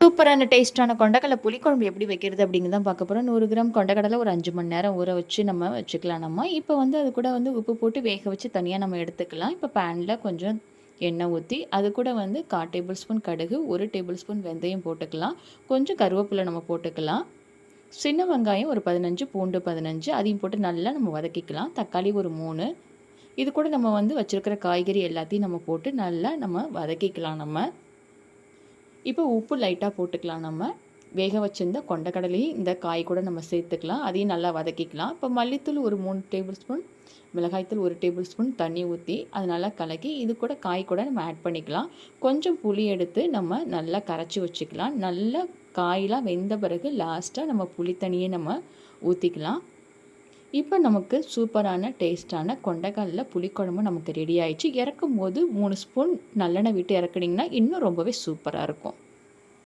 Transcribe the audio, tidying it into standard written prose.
சூப்பரான டேஸ்ட்டான கொண்டக்கடலை புளிக்குழம்பு எப்படி வைக்கிறது அப்படிங்கிறது தான் பார்க்க போகிறோம். 100 கிராம் கொண்டக்கடலை ஒரு 5 மணி நேரம் ஊற வச்சு நம்ம வச்சுக்கலாம் நம்ம. இப்போ வந்து அது கூட வந்து உப்பு போட்டு வேக வச்சு தனியாக நம்ம எடுத்துக்கலாம். இப்போ பேனில் கொஞ்சம் எண்ணெய் ஊற்றி அது கூட வந்து 1/4 டேபிள் ஸ்பூன் கடுகு, 1 டேபிள் ஸ்பூன் வெந்தயம் போட்டுக்கலாம். கொஞ்சம் கருவேப்பிலை நம்ம போட்டுக்கலாம். சின்ன வெங்காயம் ஒரு 15, பூண்டு 15 அதையும் போட்டு நல்லா நம்ம வதக்கிக்கலாம். தக்காளி ஒரு 3. இது கூட நம்ம வந்து வச்சுருக்கிற காய்கறி எல்லாத்தையும் நம்ம போட்டு நல்லா நம்ம வதக்கிக்கலாம் நம்ம. இப்போ உப்பு லைட்டாக போட்டுக்கலாம் நம்ம. வேக வச்சிருந்த கொண்டக்கடலையும் இந்த காய் கூட நம்ம சேர்த்துக்கலாம். அதையும் நல்லா வதக்கிக்கலாம். இப்போ மல்லித்தூள் ஒரு 3 டேபிள் ஸ்பூன், மிளகாய்த்தூள் 1 டேபிள் ஸ்பூன் தண்ணி ஊற்றி அது நல்லா கலக்கி இது கூட காய் கூட நம்ம ஆட் பண்ணிக்கலாம். கொஞ்சம் புளி எடுத்து நம்ம நல்லா கரைச்சி வச்சுக்கலாம். நல்லா காயெலாம் வெந்த பிறகு லாஸ்ட்டாக நம்ம புளி தண்ணியை நம்ம ஊற்றிக்கலாம். இப்போ நமக்கு சூப்பரான டேஸ்ட்டான கொண்டக்கடலை புளிக்குழம்பு நமக்கு ரெடி ஆயிடுச்சு. இறக்கும் போது 3 ஸ்பூன் நல்லெண்ணெய் விட்டு இறக்குனீங்கன்னா இன்னும் ரொம்பவே சூப்பராக இருக்கும்.